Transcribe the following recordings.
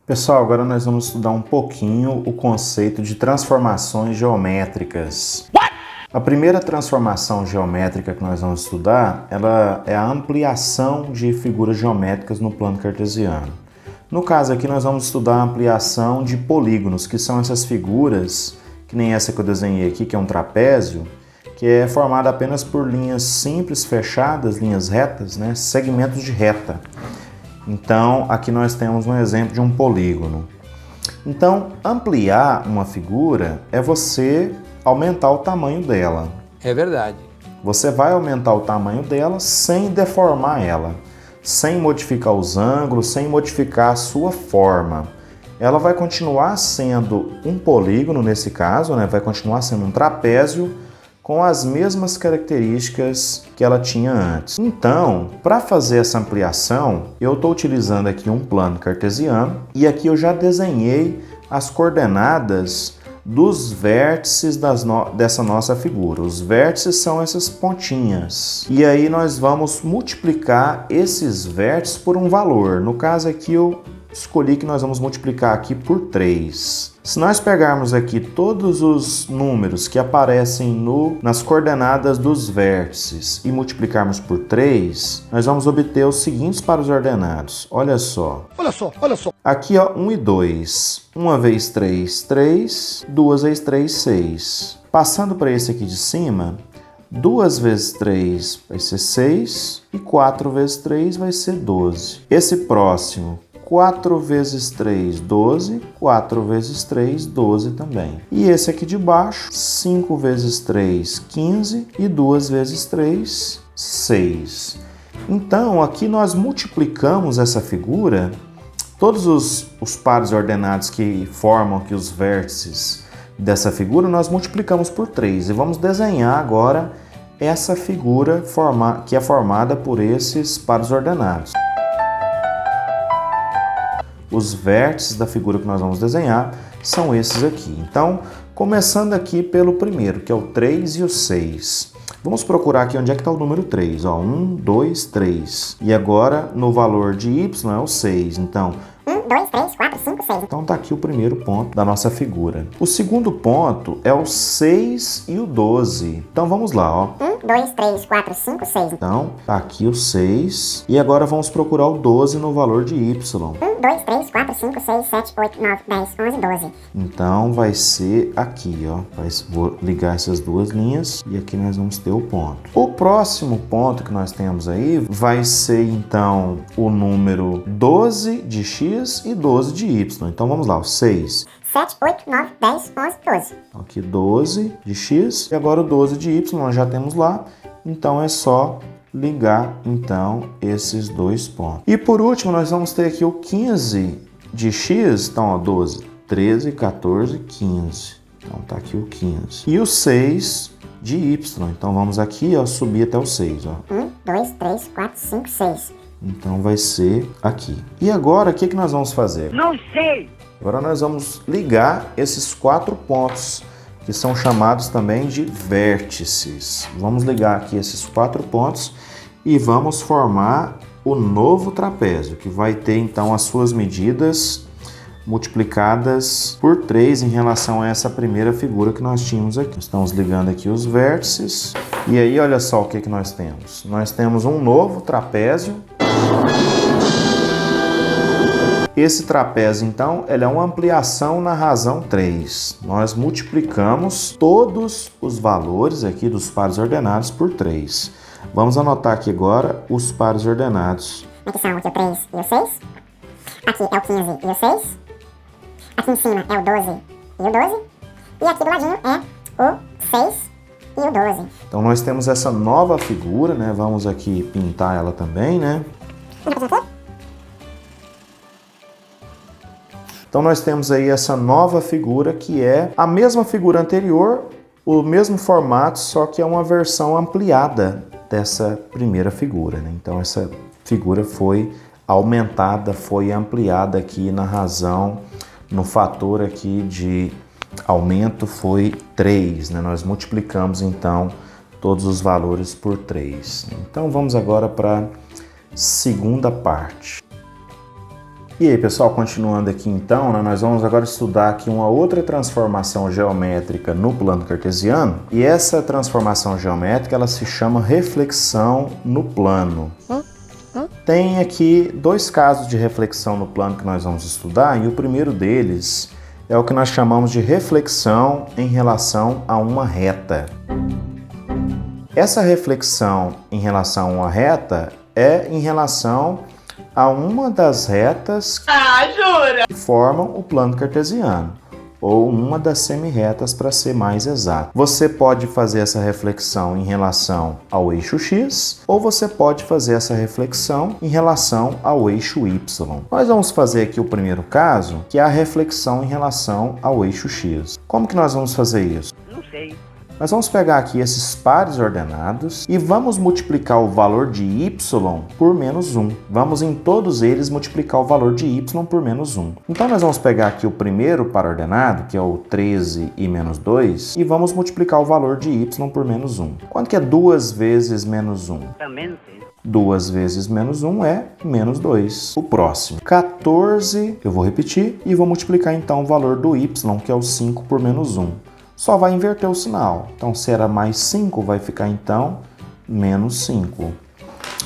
Pessoal, agora nós vamos estudar um pouquinho o conceito de transformações geométricas. A primeira transformação geométrica que nós vamos estudar, ela é a ampliação de figuras geométricas no plano cartesiano. No caso aqui, nós vamos estudar a ampliação de polígonos, que são essas figuras, que nem essa que eu desenhei aqui, que é um trapézio, que é formada apenas por linhas simples, fechadas, linhas retas, né? Segmentos de reta. Então, aqui nós temos um exemplo de um polígono. Então, ampliar uma figura é você aumentar o tamanho dela. É verdade. Você vai aumentar o tamanho dela sem deformar ela, sem modificar os ângulos, sem modificar a sua forma. Ela vai continuar sendo um polígono, nesse caso, né? Vai continuar sendo um trapézio com as mesmas características que ela tinha antes. Então, para fazer essa ampliação, eu estou utilizando aqui um plano cartesiano e aqui eu já desenhei as coordenadas dos vértices dessa nossa figura. Os vértices são essas pontinhas. E aí nós vamos multiplicar esses vértices por um valor. No caso aqui eu escolhi que nós vamos multiplicar aqui por 3. Se nós pegarmos aqui todos os números que aparecem nas coordenadas dos vértices e multiplicarmos por 3, nós vamos obter os seguintes para os ordenados. Olha só. Olha só. Aqui, ó, 1 e 2. 1 vezes 3, 3. 2 vezes 3, 6. Passando para esse aqui de cima, 2 vezes 3 vai ser 6 e 4 vezes 3 vai ser 12. Esse próximo, 4 vezes 3, 12. 4 vezes 3, 12 também. E esse aqui de baixo, 5 vezes 3, 15. E 2 vezes 3, 6. Então, aqui nós multiplicamos essa figura, todos os pares ordenados que formam aqui os vértices dessa figura, nós multiplicamos por 3. E vamos desenhar agora essa figura que é formada por esses pares ordenados. Os vértices da figura que nós vamos desenhar são esses aqui. Então, começando aqui pelo primeiro, que é o 3 e o 6. Vamos procurar aqui onde é que está o número 3. Ó, 1, 2, 3. E agora, no valor de y é o 6. Então, 1, 2, 3, 4, 5, 6. Então está aqui o primeiro ponto da nossa figura. O segundo ponto é o 6 e o 12. Então vamos lá, ó. 1, 2, 3, 4, 5, 6. Então tá aqui o 6. E agora vamos procurar o 12 no valor de y. 1, 2, 3, 4, 5, 6, 7, 8, 9, 10, 11, 12. Então vai ser aqui, ó. Vou ligar essas duas linhas e aqui nós vamos ter o ponto. O próximo ponto que nós temos aí vai ser então o número 12 de x e 12 de y. Então vamos lá, o 6. 7, 8, 9, 10, 11, 12. Aqui 12 de x e agora o 12 de y nós já temos lá. Então é só ligar então esses dois pontos. E por último nós vamos ter aqui o 15 de x. Então ó, 12, 13, 14, 15. Então tá aqui o 15. E o 6 de y. Então vamos aqui, ó, subir até o 6. Ó. 1, 2, 3, 4, 5, 6. Então vai ser aqui. E agora o que nós vamos fazer? Não sei! Agora nós vamos ligar esses 4 pontos, que são chamados também de vértices. Vamos ligar aqui esses 4 pontos e vamos formar o novo trapézio, que vai ter então as suas medidas multiplicadas por 3 em relação a essa primeira figura que nós tínhamos aqui. Estamos ligando aqui os vértices. E aí, olha só o que nós temos. Nós temos um novo trapézio. Esse trapézio, então, ele é uma ampliação na razão 3. Nós multiplicamos todos os valores aqui dos pares ordenados por 3. Vamos anotar aqui agora os pares ordenados. Aqui são aqui o 3 e o 6. Aqui é o 15 e o 6. Aqui em cima é o 12 e o 12. E aqui do ladinho é o 6 e o 12. Então nós temos essa nova figura, né? Vamos aqui pintar ela também, né? Então nós temos aí essa nova figura que é a mesma figura anterior, o mesmo formato, só que é uma versão ampliada dessa primeira figura, né? Então essa figura foi aumentada, foi ampliada aqui na razão, no fator aqui de aumento foi 3, né? Nós multiplicamos então todos os valores por 3. Então vamos agora para a segunda parte. E aí, pessoal, continuando aqui então, né, nós vamos agora estudar aqui uma outra transformação geométrica no plano cartesiano. E essa transformação geométrica, ela se chama reflexão no plano. Tem aqui dois casos de reflexão no plano que nós vamos estudar, e o primeiro deles é o que nós chamamos de reflexão em relação a uma reta. Essa reflexão em relação a uma reta é em relação a uma das retas que formam o plano cartesiano, ou uma das semirretas para ser mais exato. Você pode fazer essa reflexão em relação ao eixo x, ou você pode fazer essa reflexão em relação ao eixo y. Nós vamos fazer aqui o primeiro caso, que é a reflexão em relação ao eixo x. Como que nós vamos fazer isso? Não sei. Nós vamos pegar aqui esses pares ordenados e vamos multiplicar o valor de y por menos 1. Vamos em todos eles multiplicar o valor de y por menos 1. Então nós vamos pegar aqui o primeiro par ordenado, que é o 13 e menos 2, e vamos multiplicar o valor de y por menos 1. Quanto que é 2 vezes menos 1? Também não sei. 2 vezes menos 1 é menos 2. O próximo, 14, eu vou repetir, e vou multiplicar então o valor do y, que é o 5 por menos 1. Só vai inverter o sinal. Então, se era mais 5, vai ficar, então, menos 5.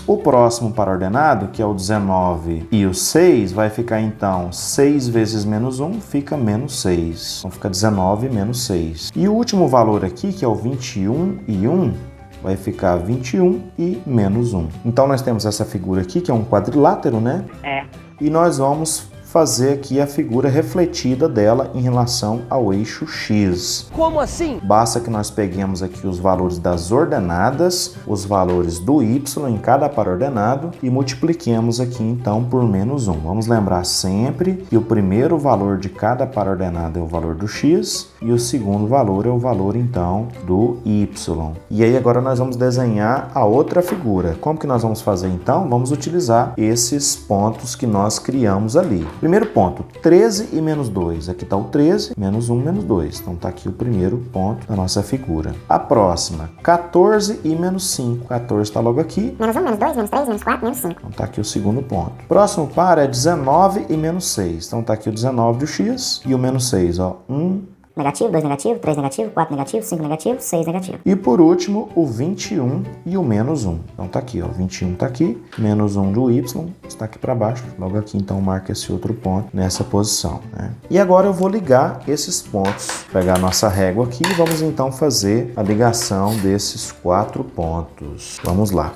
O próximo par ordenado, que é o 19 e o 6, vai ficar, então, 6 vezes menos 1 fica menos 6. Então, fica 19 menos 6. E o último valor aqui, que é o 21 e 1, vai ficar 21 e menos 1. Então, nós temos essa figura aqui, que é um quadrilátero, né? É. E nós vamos fazer aqui a figura refletida dela em relação ao eixo x. Como assim? Basta que nós peguemos aqui os valores das ordenadas, os valores do y em cada par ordenado e multipliquemos aqui então por menos 1. Vamos lembrar sempre que o primeiro valor de cada par ordenado é o valor do x e o segundo valor é o valor então do y. E aí agora nós vamos desenhar a outra figura. Como que nós vamos fazer então? Vamos utilizar esses pontos que nós criamos ali. Primeiro ponto, 13 e menos 2. Aqui está o 13, menos 1, menos 2. Então está aqui o primeiro ponto da nossa figura. A próxima, 14 e menos 5. 14 está logo aqui. Menos 1, menos 2, menos 3, menos 4, menos 5. Então está aqui o segundo ponto. Próximo par é 19 e menos 6. Então está aqui o 19 do x e o menos 6. Ó, 1, negativo, 2 negativo, 3 negativo, 4 negativo, 5 negativo, 6 negativo. e por último, o 21 e o menos 1. Então tá aqui, ó, 21 tá aqui, menos 1 do y está aqui para baixo. Logo aqui, então, marca esse outro ponto nessa posição, né? E agora eu vou ligar esses pontos. Vou pegar a nossa régua aqui e vamos então fazer a ligação desses 4 pontos. Vamos lá.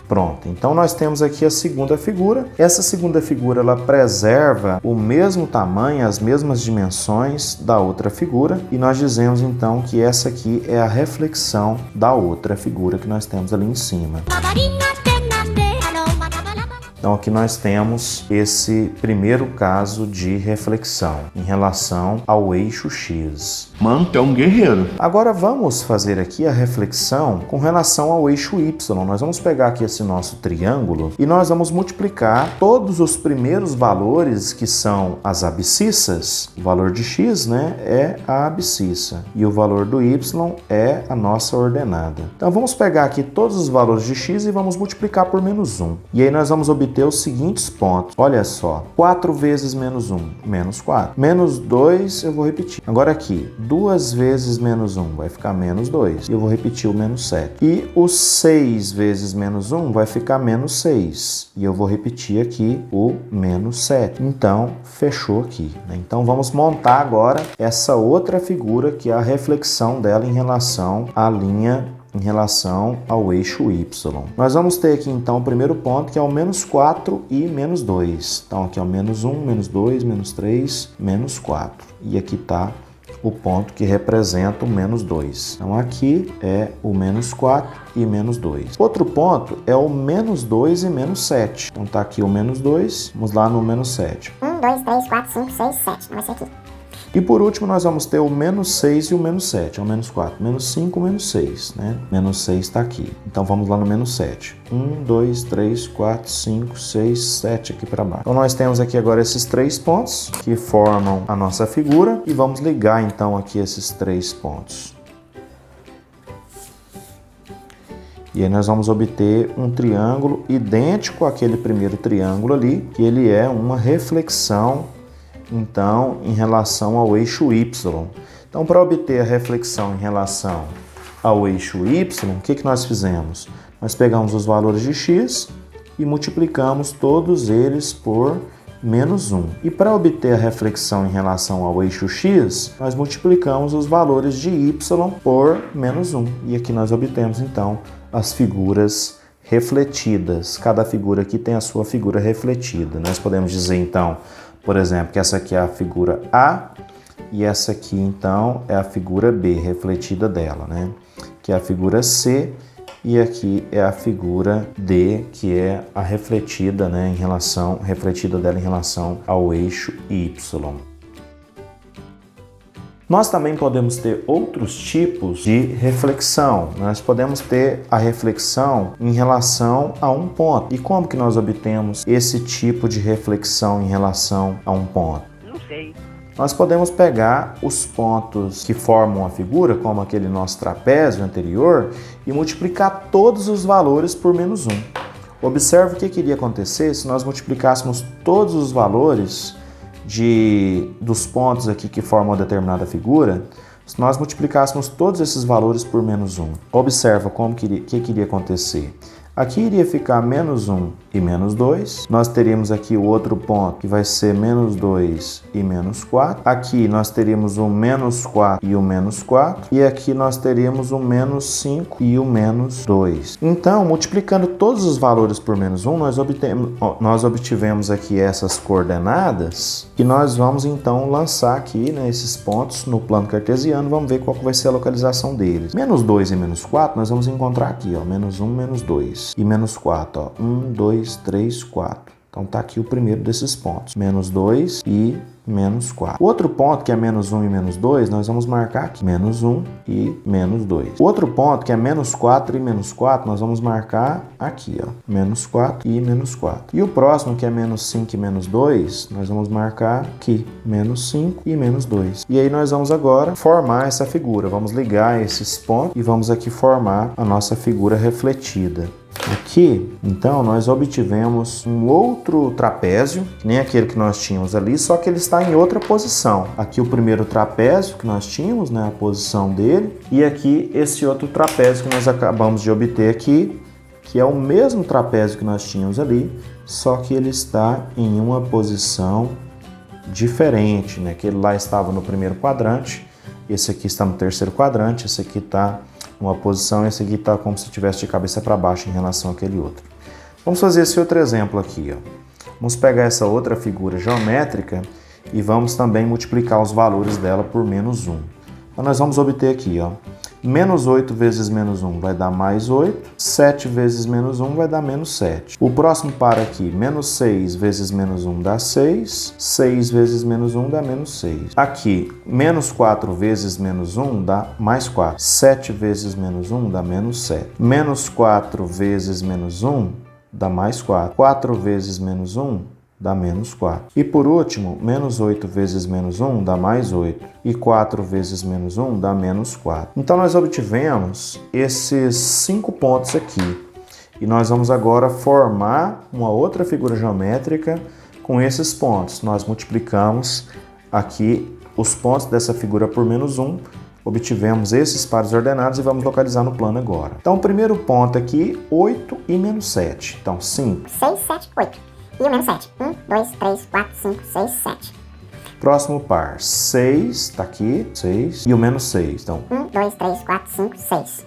Pronto, então nós temos aqui a segunda figura. Essa segunda figura, ela preserva o mesmo tamanho, as mesmas dimensões da outra figura, e nós dizemos então que essa aqui é a reflexão da outra figura que nós temos ali em cima. Então aqui nós temos esse primeiro caso de reflexão em relação ao eixo x. Mano, tu é um guerreiro. Agora vamos fazer aqui a reflexão com relação ao eixo y. Nós vamos pegar aqui esse nosso triângulo e nós vamos multiplicar todos os primeiros valores que são as abscissas. O valor de x, né, é a abscissa e o valor do y é a nossa ordenada. Então vamos pegar aqui todos os valores de x e vamos multiplicar por menos 1. E aí nós vamos obter os seguintes pontos. Olha só, 4 vezes menos 1, menos 4. Menos 2, eu vou repetir. Agora aqui, 2 vezes menos 1 vai ficar menos 2. E eu vou repetir o menos 7. E o 6 vezes menos 1 vai ficar menos 6. E eu vou repetir aqui o menos 7. Então, fechou aqui, né? Então, vamos montar agora essa outra figura que é a reflexão dela em relação à linha, em relação ao eixo y. Nós vamos ter aqui então o primeiro ponto, que é o menos 4 e menos 2. Então aqui é o menos 1, menos 2, menos 3, menos 4. E aqui está o ponto que representa o menos 2. Então aqui é o menos 4 e menos 2. Outro ponto é o menos 2 e menos 7. Então está aqui o menos 2, vamos lá no menos 7. 1, 2, 3, 4, 5, 6, 7. Não vai ser aqui. E por último, nós vamos ter o menos 6 e o menos 7. É o menos 4, menos 5, menos 6, né? Menos 6 está aqui. Então, vamos lá no menos 7. 1, 2, 3, 4, 5, 6, 7 aqui para baixo. Então, nós temos aqui agora esses 3 pontos que formam a nossa figura. E vamos ligar, então, aqui esses 3 pontos. E aí nós vamos obter um triângulo idêntico àquele primeiro triângulo ali, que ele é uma reflexão, então, em relação ao eixo Y. Então, para obter a reflexão em relação ao eixo Y, o que nós fizemos? Nós pegamos os valores de x e multiplicamos todos eles por menos 1. E para obter a reflexão em relação ao eixo x, nós multiplicamos os valores de y por menos 1. E aqui nós obtemos, então, as figuras refletidas. Cada figura aqui tem a sua figura refletida. Nós podemos dizer, então, por exemplo, que essa aqui é a figura A e essa aqui, então, é a figura B, refletida dela, né? Que é a figura C e aqui é a figura D, que é a refletida, né, refletida dela em relação ao eixo Y. Nós também podemos ter outros tipos de reflexão. Nós podemos ter a reflexão em relação a um ponto. E como que nós obtemos esse tipo de reflexão em relação a um ponto? Não sei. Nós podemos pegar os pontos que formam a figura, como aquele nosso trapézio anterior, e multiplicar todos os valores por menos 1. Observe o que iria acontecer se nós multiplicássemos todos os valores dos pontos aqui que formam uma determinada figura, se nós multiplicássemos todos esses valores por menos 1. Observa como que iria acontecer. Aqui iria ficar menos 1 e menos 2. Nós teríamos aqui o outro ponto que vai ser menos 2 e menos 4. Aqui nós teríamos o menos 4 e o menos 4. E aqui nós teríamos o menos 5 e o menos 2. Então, multiplicando todos os valores por menos 1, nós obtivemos aqui essas coordenadas e nós vamos então lançar aqui, né, esses pontos no plano cartesiano. Vamos ver qual que vai ser a localização deles. Menos 2 e menos 4 nós vamos encontrar aqui, ó, menos 1, menos 2. E menos 4, ó, 1, 2, 3, 4. Então tá aqui o primeiro desses pontos, menos 2 e menos 4. O outro ponto, que é menos 1 e menos 2, nós vamos marcar aqui, menos 1 e menos 2. O outro ponto, que é menos 4 e menos 4, nós vamos marcar aqui, ó, menos 4 e menos 4. E o próximo, que é menos 5 e menos 2, nós vamos marcar aqui, menos 5 e menos 2. E aí nós vamos agora formar essa figura. Vamos ligar esses pontos e vamos aqui formar a nossa figura refletida. Aqui, então, nós obtivemos um outro trapézio, que nem aquele que nós tínhamos ali, só que ele está em outra posição. Aqui o primeiro trapézio que nós tínhamos, né, a posição dele, e aqui esse outro trapézio que nós acabamos de obter aqui, que é o mesmo trapézio que nós tínhamos ali, só que ele está em uma posição diferente, né? Aquele lá estava no primeiro quadrante, esse aqui está no terceiro quadrante, esse aqui está uma posição, esse aqui está como se estivesse de cabeça para baixo em relação àquele outro. Vamos fazer esse outro exemplo aqui, ó. Vamos pegar essa outra figura geométrica e vamos também multiplicar os valores dela por menos 1. Então nós vamos obter aqui, ó, menos 8 vezes menos 1 vai dar mais 8, 7 vezes menos 1 vai dar menos 7. O próximo par aqui, menos 6 vezes menos 1 dá 6, 6 vezes menos 1 dá menos 6. Aqui, menos 4 vezes menos 1 dá mais 4, 7 vezes menos 1 dá menos 7. Menos 4 vezes menos 1 dá mais 4, 4 vezes menos 1 dá menos 4. E por último, menos 8 vezes menos 1 dá mais 8. E 4 vezes menos 1 dá menos 4. Então nós obtivemos esses 5 pontos aqui. E nós vamos agora formar uma outra figura geométrica com esses pontos. Nós multiplicamos aqui os pontos dessa figura por menos 1. Obtivemos esses pares ordenados e vamos localizar no plano agora. Então o primeiro ponto aqui, 8 e menos 7. Então 5. 6, 7, 8. E o menos 7. 1, 2, 3, 4, 5, 6, 7. Próximo par, 6, está aqui, 6. E o menos 6, então. 1, 2, 3, 4, 5, 6.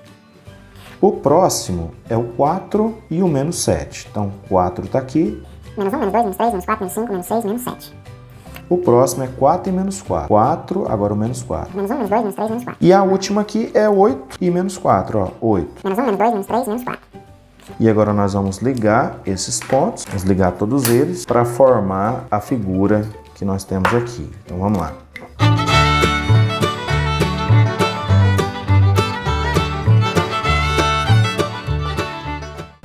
O próximo é o 4 e o menos 7. Então, 4 está aqui. Menos 1, menos 2, menos 3, menos 4, menos 5, menos 6, menos 7. O próximo é 4 e menos 4. 4, agora o menos 4. Menos 1, menos 2, menos 3, menos 4. E a última aqui é 8 e menos 4, ó, 8. Menos 1, menos 2, menos 3, menos 4. E agora nós vamos ligar esses pontos, vamos ligar todos eles para formar a figura que nós temos aqui. Então vamos lá.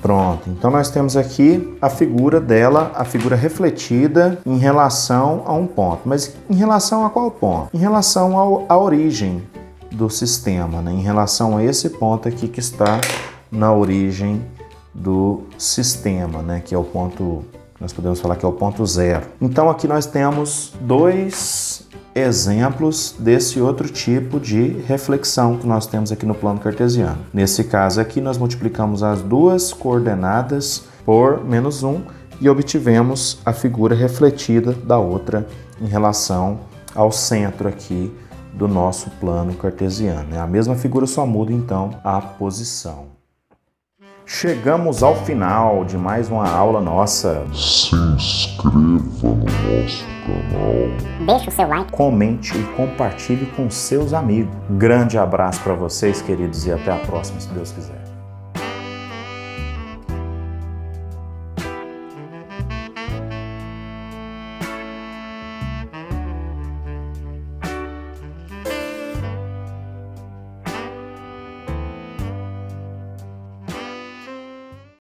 Pronto, então nós temos aqui a figura dela, a figura refletida em relação a um ponto. Mas em relação a qual ponto? Em relação à origem do sistema, né? Em relação a esse ponto aqui que está na origem do sistema, né, que é o ponto, nós podemos falar que é o ponto zero. Então aqui nós temos dois exemplos desse outro tipo de reflexão que nós temos aqui no plano cartesiano. Nesse caso aqui nós multiplicamos as duas coordenadas por -1 e obtivemos a figura refletida da outra em relação ao centro aqui do nosso plano cartesiano. É a mesma figura, só muda então a posição. Chegamos ao final de mais uma aula nossa. Se inscreva no nosso canal. Deixa o seu like. Comente e compartilhe com seus amigos. Grande abraço para vocês, queridos, e até a próxima, se Deus quiser.